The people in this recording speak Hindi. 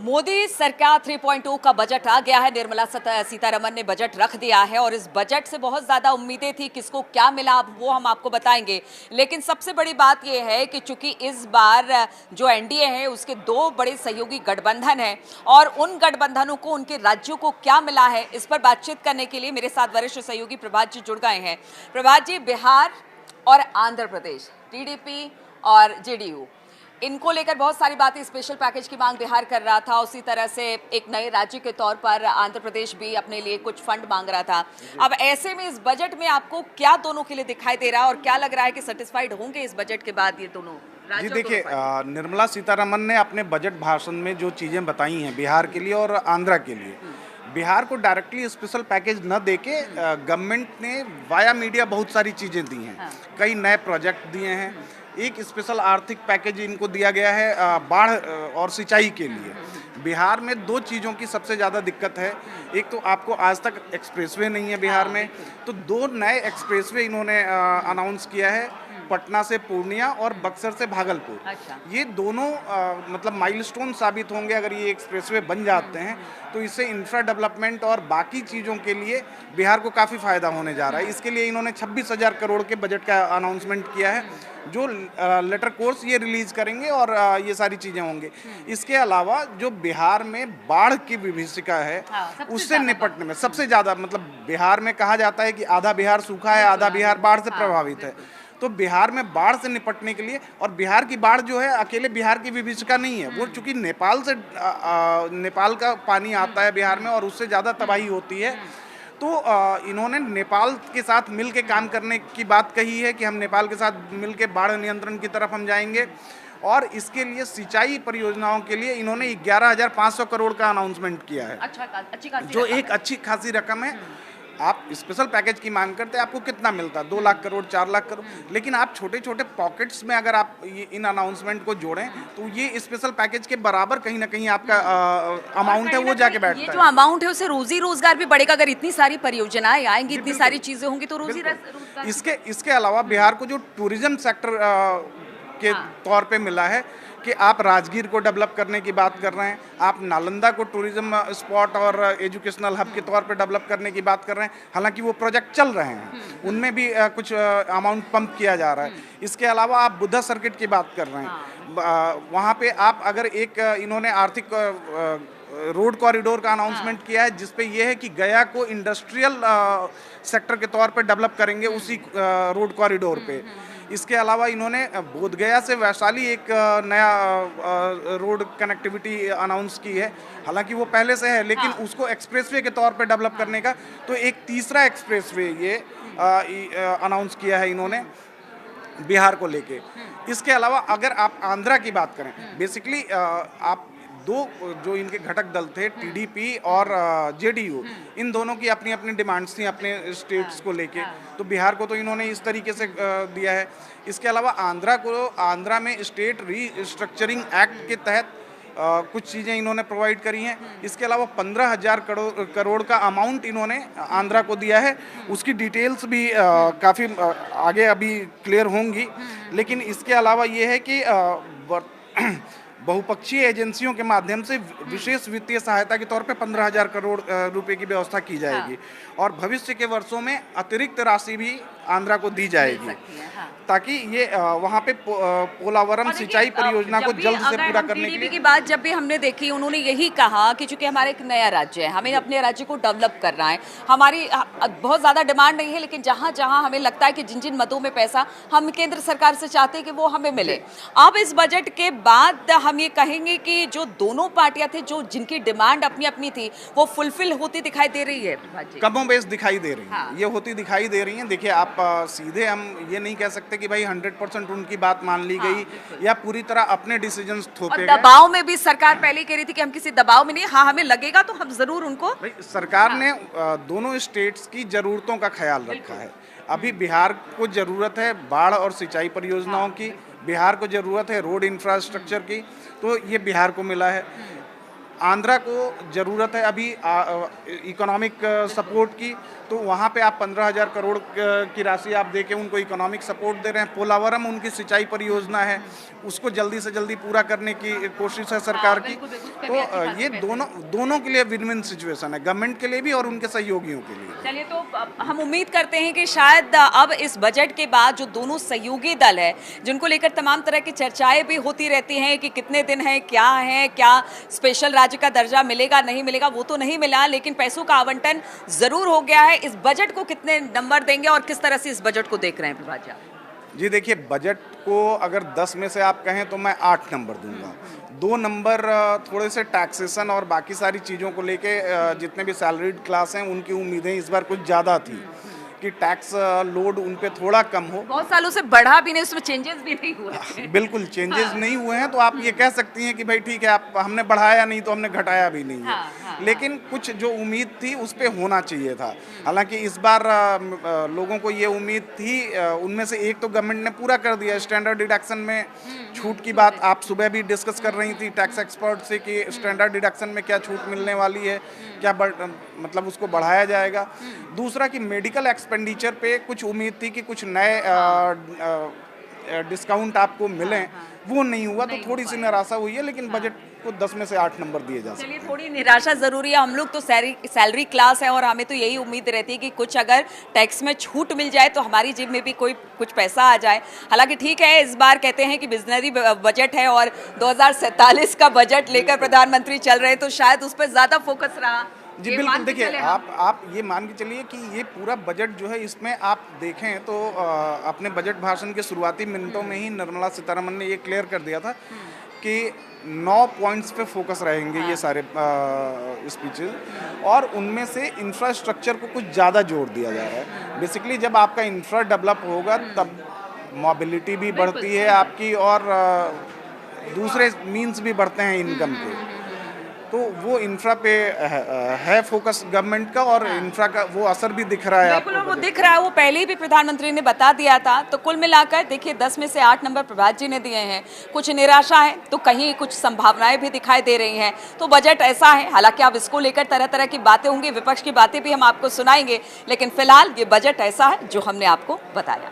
मोदी सरकार 3.0 का बजट आ गया है। निर्मला सीतारमन ने बजट रख दिया है और इस बजट से बहुत ज्यादा उम्मीदें थी, किसको क्या मिला अब वो हम आपको बताएंगे। लेकिन सबसे बड़ी बात यह है कि चूंकि इस बार जो एनडीए है उसके दो बड़े सहयोगी गठबंधन है और उन गठबंधनों को, उनके राज्यों को क्या मिला है, इस पर बातचीत करने के लिए मेरे साथ वरिष्ठ सहयोगी प्रभात जी जुड़ गए हैं। प्रभात जी, बिहार और आंध्र प्रदेश, टीडीपी और जेडीयू, इनको लेकर बहुत सारी बातें, स्पेशल पैकेज की मांग बिहार कर रहा था, उसी तरह से एक नए राज्य के तौर पर आंध्र प्रदेश भी अपने लिए कुछ फंड मांग रहा था। अब ऐसे में इस बजट में आपको क्या दोनों के लिए दिखाई दे रहा है और क्या लग रहा है कि सेटिस्फाइड होंगे इस बजट के बाद ये दोनों जी देखिए, निर्मला सीतारमन ने अपने बजट भाषण में जो चीज़ें बताई हैं बिहार के लिए और आंध्रा के लिए, बिहार को डायरेक्टली स्पेशल पैकेज न देके गवर्नमेंट ने वाया मीडिया बहुत सारी चीज़ें दी हैं। कई नए प्रोजेक्ट दिए हैं। एक स्पेशल आर्थिक पैकेज इनको दिया गया है बाढ़ और सिंचाई के लिए। बिहार में दो चीज़ों की सबसे ज़्यादा दिक्कत है। एक तो आपको आज तक एक्सप्रेसवे नहीं है बिहार में, तो दो नए एक्सप्रेसवे इन्होंने अनाउंस किया है, पटना से पूर्णिया और बक्सर से भागलपुर। अच्छा। ये दोनों मतलब माइलस्टोन साबित होंगे अगर ये एक्सप्रेसवे बन जाते हैं, तो इससे इंफ्रा डेवलपमेंट और बाकी चीज़ों के लिए बिहार को काफ़ी फ़ायदा होने जा रहा है। इसके लिए इन्होंने 26,000 करोड़ के बजट का अनाउंसमेंट किया है, जो लेटर कोर्स ये रिलीज़ करेंगे और ये सारी चीज़ें होंगे। इसके अलावा जो बिहार में बाढ़ की विभीषिका है, उससे निपटने में सबसे ज़्यादा, मतलब बिहार में कहा जाता है कि आधा बिहार सूखा है, आधा बिहार बाढ़ से प्रभावित है। तो बिहार में बाढ़ से निपटने के लिए, और बिहार की बाढ़ जो है अकेले बिहार की विभीषिका नहीं है, वो चूंकि नेपाल से नेपाल का पानी आता है बिहार में और उससे ज़्यादा तबाही होती है, तो इन्होंने नेपाल के साथ मिल के काम करने की बात कही है कि हम नेपाल के साथ मिल के बाढ़ नियंत्रण की तरफ हम जाएंगे। और इसके लिए सिंचाई परियोजनाओं के लिए इन्होंने 11,500 करोड़ का अनाउंसमेंट किया है, जो एक अच्छी खासी रकम है। आप स्पेशल पैकेज की मांग करते हैं, आपको कितना मिलता है? 2 लाख करोड़, 4 लाख करोड़। लेकिन आप छोटे छोटे पॉकेट्स में अगर आप इन अनाउंसमेंट को जोड़ें, तो ये स्पेशल पैकेज के बराबर कहीं ना कहीं आपका अमाउंट है वो जाके बैठता है। ये जो अमाउंट है उससे रोजी रोजगार भी बढ़ेगा। अगर इतनी सारी परियोजनाएं आएंगी, इतनी सारी चीजें होंगी तो रोजी रोजगार। इसके अलावा बिहार को जो टूरिज्म सेक्टर के तौर पे मिला है कि आप राजगीर को डेवलप करने की बात कर रहे हैं, आप नालंदा को टूरिज्म स्पॉट और एजुकेशनल हब के तौर पे डेवलप करने की बात कर रहे हैं। हालांकि वो प्रोजेक्ट चल रहे हैं, उनमें भी कुछ अमाउंट पंप किया जा रहा है। इसके अलावा आप बुद्धा सर्किट की बात कर रहे हैं, वहाँ पे आप अगर एक इन्होंने आर्थिक रोड कॉरिडोर का अनाउंसमेंट किया है, जिसपे ये है कि गया को इंडस्ट्रियल सेक्टर के तौर पे डेवलप करेंगे उसी रोड कॉरिडोर पे। इसके अलावा इन्होंने बोधगया से वैशाली एक नया रोड कनेक्टिविटी अनाउंस की है। हालांकि वो पहले से है, लेकिन उसको एक्सप्रेसवे के तौर पे डेवलप करने का, तो एक तीसरा एक्सप्रेसवे ये अनाउंस किया है इन्होंने बिहार को लेके। इसके अलावा अगर आप आंध्रा की बात करें, बेसिकली आप दो जो इनके घटक दल थे, टीडीपी और जेडीयू, इन दोनों की अपनी अपनी डिमांड्स थी अपने स्टेट्स को लेके। तो बिहार को तो इन्होंने इस तरीके से दिया है। इसके अलावा आंध्रा में स्टेट रीस्ट्रक्चरिंग एक्ट के तहत कुछ चीज़ें इन्होंने प्रोवाइड करी हैं। इसके अलावा 15,000 करोड़ का अमाउंट इन्होंने आंध्रा को दिया है। उसकी डिटेल्स भी काफ़ी आगे अभी क्लियर होंगी। लेकिन इसके अलावा ये है कि बहुपक्षीय एजेंसियों के माध्यम से विशेष वित्तीय सहायता के तौर पे 15,000 करोड़ रुपए की व्यवस्था की जाएगी। और भविष्य के वर्षों में अतिरिक्त राशि भी आंध्रा को दी जाएगी, ताकि ये वहाँ पे पोलावरम सिंचाई परियोजना को जल्द से पूरा करने के लिए। की बात जब भी हमने देखी, उन्होंने यही कहा कि चूंकि हमारा एक नया राज्य है, हमें अपने राज्य को डेवलप करना है, हमारी बहुत ज़्यादा डिमांड नहीं है, लेकिन जहाँ जहाँ हमें लगता है कि जिन जिन मदों में पैसा हम केंद्र सरकार से चाहते हैं कि वो हमें मिले। अब इस बजट के बाद हम ये कहेंगे कि जो दोनों पार्टियां थे, जो जिनकी डिमांड अपनी अपनी थी, वो फुलफिल होती दिखाई दे रही है। कमों बेश दिखाई दे रही है, ये होती दिखाई दे रही है। देखिए, आप सीधे हम ये नहीं कह सकते कि भाई 100% उनकी बात मान ली गई या पूरी तरह अपने डिसीजंस थोपे गए। दबाव में भी सरकार पहले ही कह रही थी कि हम किसी दबाव में नहीं, हाँ हमें लगेगा तो हम जरूर उनको। सरकार ने दोनों स्टेट्स की जरूरतों का ख्याल रखा है। अभी बिहार को जरूरत है बाढ़ और सिंचाई परियोजनाओं की, बिहार को जरूरत है रोड इंफ्रास्ट्रक्चर की, तो ये बिहार को मिला है। आंध्रा को ज़रूरत है अभी इकोनॉमिक सपोर्ट की, तो वहाँ पे आप 15,000 करोड़ की राशि आप दे के उनको इकोनॉमिक सपोर्ट दे रहे हैं। पोलावरम उनकी सिंचाई परियोजना है, उसको जल्दी से जल्दी पूरा करने की कोशिश है सरकार की। तो ये दोनों के लिए विन विन सिचुएशन है, गवर्नमेंट के लिए भी और उनके सहयोगियों के लिए। चलिए, तो हम उम्मीद करते हैं कि शायद अब इस बजट के बाद जो दोनों सहयोगी दल है, जिनको लेकर तमाम तरह की चर्चाएं भी होती रहती हैं कि कितने दिन है, क्या स्पेशल राज्य का दर्जा मिलेगा नहीं मिलेगा, वो तो नहीं मिला, लेकिन पैसों का आवंटन जरूर हो गया है। इस बजट को कितने नंबर देंगे और किस तरह से इस बजट को देख रहे हैं प्रभात जी? जी देखिए, बजट को अगर 10 में से आप कहें तो मैं 8 नंबर दूंगा। 2 नंबर थोड़े से टैक्सेशन और बाकी सारी चीज़ों को लेके जितने भी सैलरीड क्लास हैं उनकी उम्मीदें इस बार कुछ ज़्यादा थी कि टैक्स लोड उन पे थोड़ा कम हो। बहुत सालों से बढ़ा भी नहीं, उसमें चेंजेस भी नहीं हुए। बिल्कुल चेंजेस नहीं हुए हैं, तो आप ये कह सकती हैं कि भाई ठीक है, आप हमने बढ़ाया नहीं तो हमने घटाया भी नहीं है। लेकिन कुछ जो उम्मीद थी उस पे होना चाहिए था। हालांकि इस बार लोगों को ये उम्मीद थी, उनमें से एक तो गवर्नमेंट ने पूरा कर दिया। स्टैंडर्ड डिडक्शन में छूट की बात आप सुबह भी डिस्कस कर रही थी टैक्स एक्सपर्ट से कि स्टैंडर्ड डिडक्शन में क्या छूट मिलने वाली है, क्या मतलब उसको बढ़ाया जाएगा। दूसरा कि मेडिकल एक्सपेंडिचर पे कुछ उम्मीद थी कि कुछ नए डिस्काउंट आपको मिलें, वो नहीं हुआ, तो थोड़ी सी निराशा हुई है। लेकिन बजट को 10 में से 8 नंबर दिए जा सकते हैं। चलिए, थोड़ी निराशा जरूरी है। हम लोग तो सैलरी क्लास है और हमें तो यही उम्मीद रहती है कि कुछ अगर टैक्स में छूट मिल जाए तो हमारी जेब में भी कुछ पैसा आ जाए। हालांकि ठीक है, इस बार कहते हैं कि विजनरी बजट है और 2047 का बजट लेकर प्रधानमंत्री चल रहे हैं, तो शायद उस पर ज्यादा फोकस रहा। जी बिल्कुल, देखिए आप ये मान के चलिए कि ये पूरा बजट जो है, इसमें आप देखें तो अपने बजट भाषण के शुरुआती मिनटों में ही निर्मला सीतारमण ने ये क्लियर कर दिया था कि 9 पॉइंट्स पे फोकस रहेंगे ये सारे स्पीचेज, और उनमें से इंफ्रास्ट्रक्चर को कुछ ज़्यादा जोर दिया जा रहा है। बेसिकली जब आपका इंफ्रा डेवलप होगा तब मोबिलिटी भी बढ़ती है आपकी, और दूसरे मीन्स भी बढ़ते हैं इनकम के। तो वो इंफ्रा पे है फोकस गवर्नमेंट का, और इंफ्रा का वो असर भी दिख रहा है आपको। बिल्कुल, वो दिख रहा है, वो पहले ही भी प्रधानमंत्री ने बता दिया था। तो कुल मिलाकर देखिए, 10 में से 8 नंबर प्रभात जी ने दिए हैं। कुछ निराशा है तो कहीं कुछ संभावनाएं भी दिखाई दे रही हैं। तो बजट ऐसा है, हालांकि अब इसको लेकर तरह तरह की बातें होंगी, विपक्ष की बातें भी हम आपको सुनाएंगे, लेकिन फिलहाल ये बजट ऐसा है जो हमने आपको बताया।